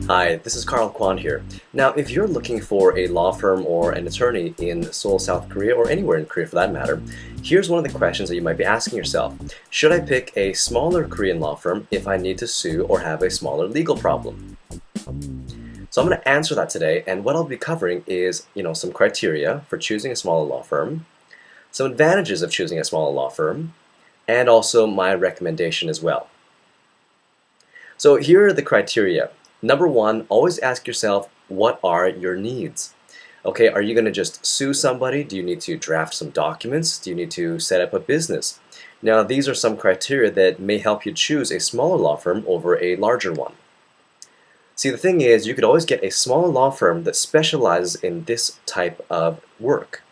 Hi, this is Carl Kwan here. Now, if you're looking for a law firm or an attorney in Seoul, South Korea, or anywhere in Korea for that matter, here's one of the questions that you might be asking yourself. Should I pick a smaller Korean law firm if I need to sue or have a smaller legal problem? So I'm going to answer that today, and what I'll be covering is, some criteria for choosing a smaller law firm, some advantages of choosing a smaller law firm, and also my recommendation as well. So here are the criteria. Number one, always ask yourself, what are your needs? Okay, are you going to just sue somebody? Do you need to draft some documents? Do you need to set up a business? Now, these are some criteria that may help you choose a smaller law firm over a larger one. See, the thing is, you could always get a smaller law firm that specializes in this type of work.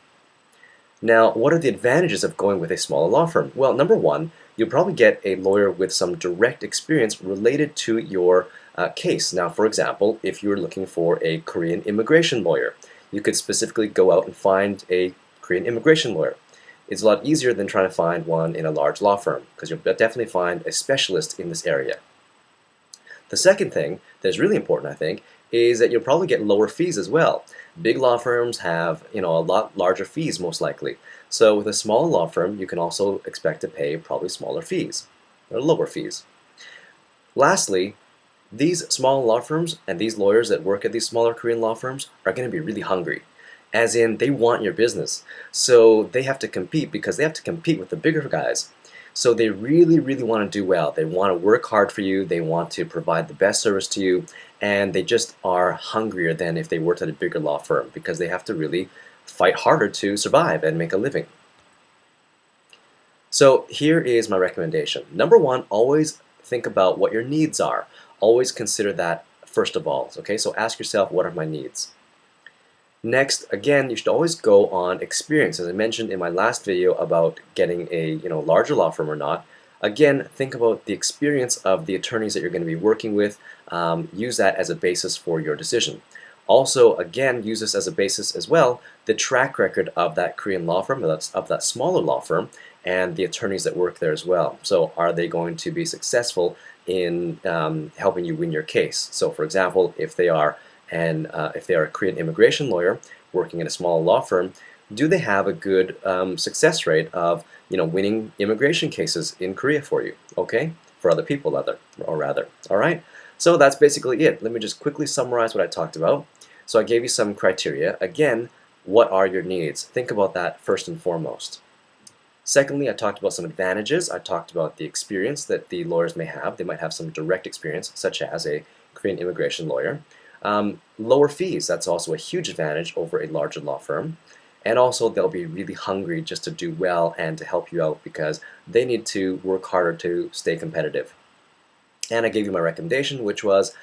Now, what are the advantages of going with a smaller law firm? Well, number one, you'll probably get a lawyer with some direct experience related to your case. Now, for example, if you're looking for a Korean immigration lawyer, you could specifically go out and find a Korean immigration lawyer. It's a lot easier than trying to find one in a large law firm because you'll definitely find a specialist in this area. The second thing that is really important, I think, is that you'll probably get lower fees as well. Big law firms have, a lot larger fees most likely. So with a small law firm, you can also expect to pay probably smaller fees or lower fees. Lastly, these small law firms and these lawyers that work at these smaller Korean law firms are going to be really hungry. As in, they want your business. So they have to compete because they have to compete with the bigger guys. So they really, really want to do well. They want to work hard for you. They want to provide the best service to you. And they just are hungrier than if they worked at a bigger law firm because they have to really fight harder to survive and make a living. So here is my recommendation. Number one, always think about what your needs are. Always consider that first of all. Okay, so ask yourself, what are my needs? Next, again, you should always go on experience. As I mentioned in my last video about getting a larger law firm or not, again, think about the experience of the attorneys that you're going to be working with. Use that as a basis for your decision. Also, again, use this as a basis as well, the track record of that Korean law firm, of that smaller law firm, and the attorneys that work there as well. So are they going to be successful in helping you win your case? So for example, if they are a Korean immigration lawyer working in a small law firm, do they have a good success rate of winning immigration cases in Korea for you? Okay, for other people rather. All right. So that's basically it. Let me just quickly summarize what I talked about. So I gave you some criteria. Again, what are your needs? Think about that first and foremost. Secondly, I talked about some advantages. I talked about the experience that the lawyers may have. They might have some direct experience, such as a Korean immigration lawyer. Lower fees, that's also a huge advantage over a larger law firm. And also, they'll be really hungry just to do well and to help you out because they need to work harder to stay competitive. And I gave you my recommendation, which was,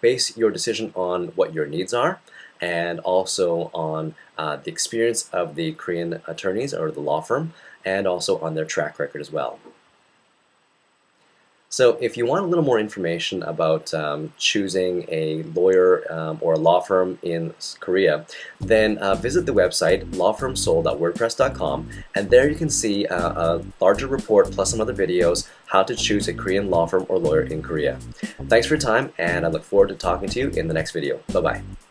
base your decision on what your needs are and also on the experience of the Korean attorneys or the law firm and also on their track record as well. So if you want a little more information about choosing a lawyer or a law firm in Korea, then visit the website lawfirmseoul.wordpress.com, and there you can see a larger report plus some other videos how to choose a Korean law firm or lawyer in Korea. Thanks for your time, and I look forward to talking to you in the next video. Bye-bye.